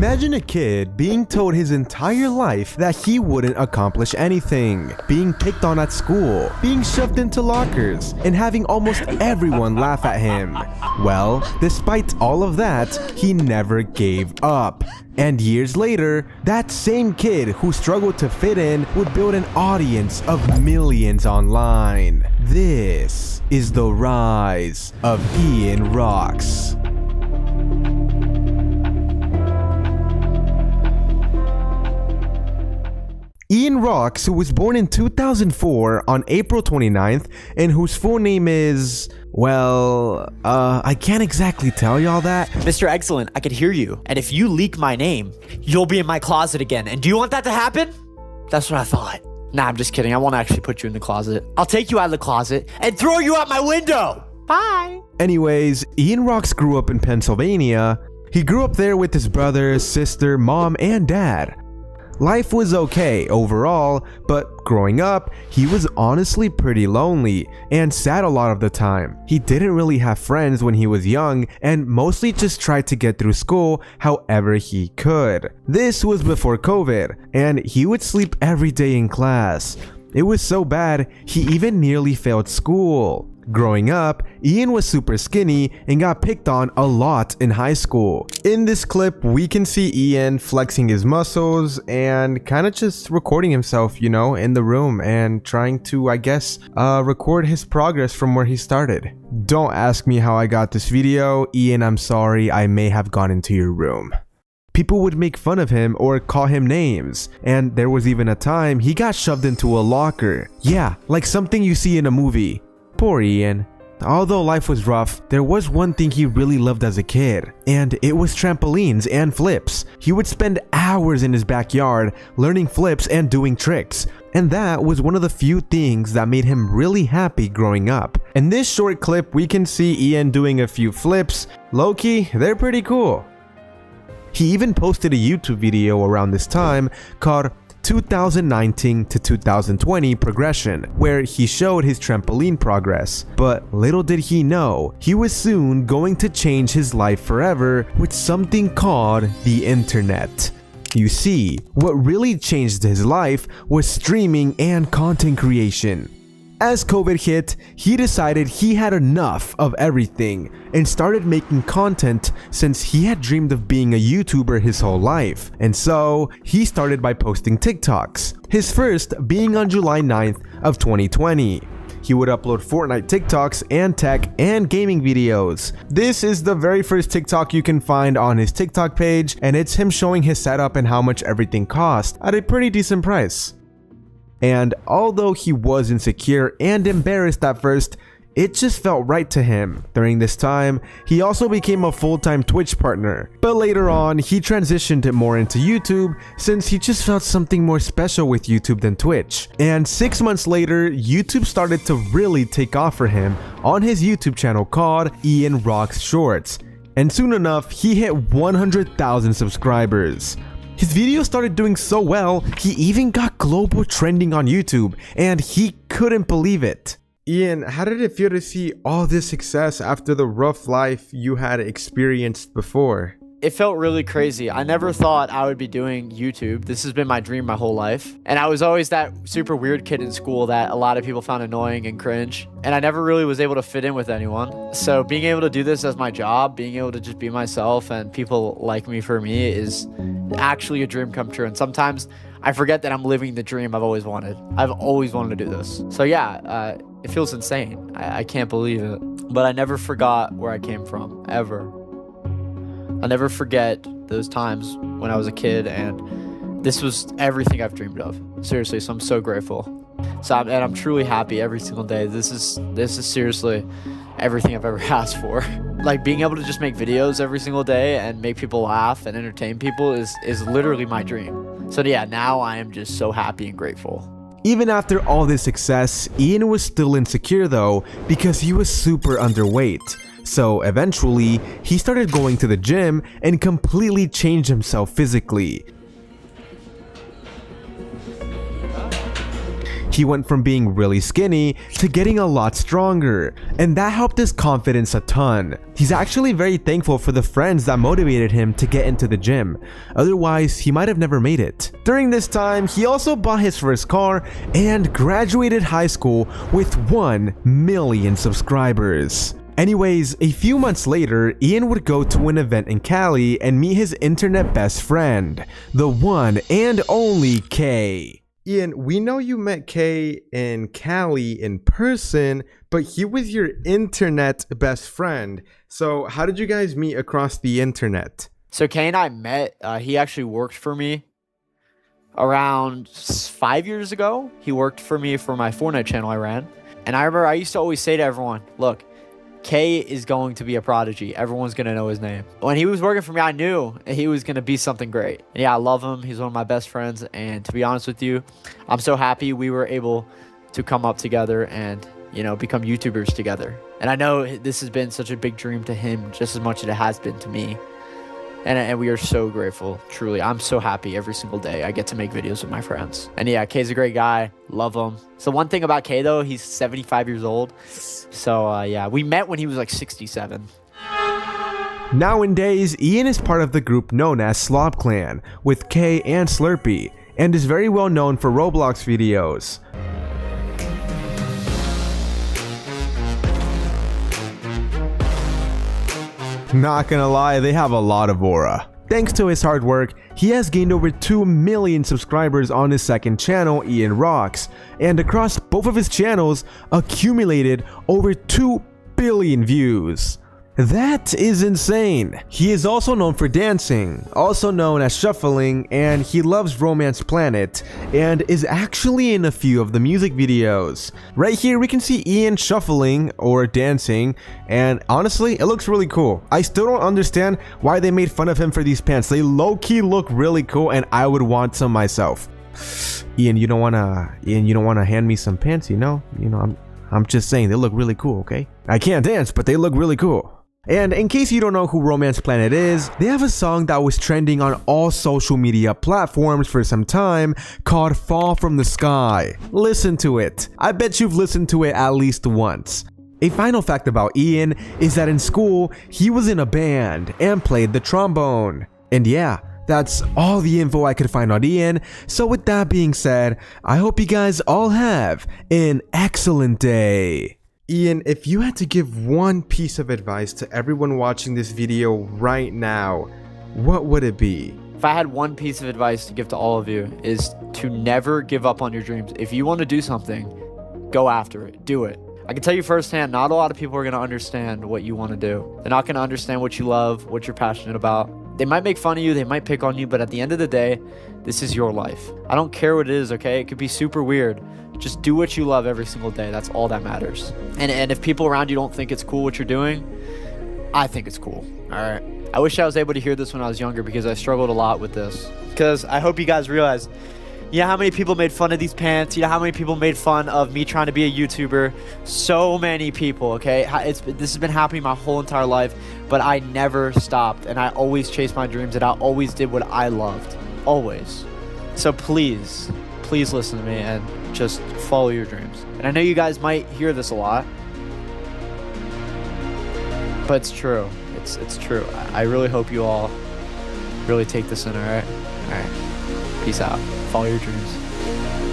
Imagine a kid being told his entire life that he wouldn't accomplish anything, being picked on at school, being shoved into lockers, and having almost everyone laugh at him. Well, despite all of that, he never gave up. And years later, that same kid who struggled to fit in would build an audience of millions online. This is the rise of IANROCKS. IANROCKS, who was born in 2004 on April 29th and whose full name is, well, I can't exactly tell y'all that. Mr. Excellent, I could hear you. And if you leak my name, you'll be in my closet again. And do you want that to happen? That's what I thought. Nah, I'm just kidding. I won't actually put you in the closet. I'll take you out of the closet and throw you out my window. Bye. Anyways, IANROCKS grew up in Pennsylvania. He grew up there with his brother, sister, mom, and dad. Life was okay overall, but growing up, he was honestly pretty lonely and sad a lot of the time. He didn't really have friends when he was young and mostly just tried to get through school however he could. This was before COVID, and he would sleep every day in class. It was so bad, he even nearly failed school. Growing up, Ian was super skinny and got picked on a lot in high school. In this clip, we can see Ian flexing his muscles and kind of just recording himself, you know, in the room and trying to, I guess, record his progress from where he started. Don't ask me how I got this video. Ian, I'm sorry, I may have gone into your room. People would make fun of him or call him names, and there was even a time he got shoved into a locker. Yeah, like something you see in a movie. Poor Ian. Although life was rough, there was one thing he really loved as a kid, and it was trampolines and flips. He would spend hours in his backyard learning flips and doing tricks, and that was one of the few things that made him really happy growing up. In this short clip, we can see Ian doing a few flips. Low-key, they're pretty cool. He even posted a YouTube video around this time called 2019 to 2020 progression, where he showed his trampoline progress. But little did he know, he was soon going to change his life forever with something called the internet. You see, what really changed his life was streaming and content creation. As COVID hit, he decided he had enough of everything and started making content since he had dreamed of being a YouTuber his whole life. And so, he started by posting TikToks, his first being on July 9th of 2020. He would upload Fortnite TikToks and tech and gaming videos. This is the very first TikTok you can find on his TikTok page, and it's him showing his setup and how much everything cost at a pretty decent price. And although he was insecure and embarrassed at first, it just felt right to him. During this time, he also became a full-time Twitch partner. But later on, he transitioned more into YouTube since he just felt something more special with YouTube than Twitch. And 6 months later, YouTube started to really take off for him on his YouTube channel called IANROCKS Shorts. And soon enough, he hit 100,000 subscribers. His videos started doing so well, he even got global trending on YouTube, and he couldn't believe it. Ian, how did it feel to see all this success after the rough life you had experienced before? It felt really crazy. I never thought I would be doing YouTube. This has been my dream my whole life. And I was always that super weird kid in school that a lot of people found annoying and cringe. And I never really was able to fit in with anyone. So being able to do this as my job, being able to just be myself and people like me for me is actually a dream come true. And sometimes I forget that I'm living the dream I've always wanted. I've always wanted to do this. So yeah, it feels insane. I can't believe it. But I never forgot where I came from, ever. I'll never forget those times when I was a kid, and this was everything I've dreamed of. Seriously, so I'm so grateful. I'm truly happy every single day. This is seriously everything I've ever asked for. Like, being able to just make videos every single day and make people laugh and entertain people is literally my dream. So yeah, now I am just so happy and grateful. Even after all this success, Ian was still insecure though, because he was super underweight. So eventually, he started going to the gym and completely changed himself physically. He went from being really skinny to getting a lot stronger, and that helped his confidence a ton. He's actually very thankful for the friends that motivated him to get into the gym. Otherwise, he might have never made it. During this time, he also bought his first car and graduated high school with 1 million subscribers. Anyways, a few months later, Ian would go to an event in Cali and meet his internet best friend, the one and only Kay. Ian, we know you met Kay in Cali in person, but he was your internet best friend. So how did you guys meet across the internet? So Kay and I met, he actually worked for me around 5 years ago. He worked for me for my Fortnite channel I ran. And I remember I used to always say to everyone, look, Kay is going to be a prodigy. Everyone's going to know his name. When he was working for me, I knew he was going to be something great. And yeah, I love him. He's one of my best friends. And to be honest with you, I'm so happy we were able to come up together and, you know, become YouTubers together. And I know this has been such a big dream to him just as much as it has been to me. And we are so grateful, truly. I'm so happy every single day I get to make videos with my friends. And yeah, Kay's a great guy. Love him. So one thing about Kay, though, he's 75 years old. So yeah, we met when he was like 67. Nowadays, Ian is part of the group known as Slob Clan with Kay and Slurpee, and is very well known for Roblox videos. Not gonna lie, they have a lot of aura. Thanks to his hard work, he has gained over 2 million subscribers on his second channel, IANROCKS, and across both of his channels, accumulated over 2 billion views. That is insane. He is also known for dancing, also known as shuffling, and he loves Romance Planet, and is actually in a few of the music videos. Right here we can see Ian shuffling or dancing, and honestly, it looks really cool. I still don't understand why they made fun of him for these pants. They low-key look really cool, and I would want some myself. Ian, you don't wanna hand me some pants, you know? I'm just saying, they look really cool, okay? I can't dance, but they look really cool. And in case you don't know who Romance Planet is, they have a song that was trending on all social media platforms for some time called Fall From The Sky. Listen to it. I bet you've listened to it at least once. A final fact about Ian is that in school, he was in a band and played the trombone. And yeah, that's all the info I could find on Ian. So with that being said, I hope you guys all have an excellent day. Ian, if you had to give one piece of advice to everyone watching this video right now, what would it be? If I had one piece of advice to give to all of you, is to never give up on your dreams. If you want to do something, go after it. Do it. I can tell you firsthand, not a lot of people are going to understand what you want to do. They're not going to understand what you love, what you're passionate about. They might make fun of you, they might pick on you, but at the end of the day, this is your life. I don't care what it is, okay? It could be super weird. Just do what you love every single day. That's all that matters. And if people around you don't think it's cool what you're doing, I think it's cool, all right? I wish I was able to hear this when I was younger because I struggled a lot with this. Because I hope you guys realize, you know how many people made fun of these pants? You know how many people made fun of me trying to be a YouTuber? So many people, okay? This has been happening my whole entire life, but I never stopped, and I always chased my dreams, and I always did what I loved, always. So please listen to me and just follow your dreams. And I know you guys might hear this a lot, but it's true. It's true. I really hope you all really take this in, all right? All right. Peace out. Follow your dreams.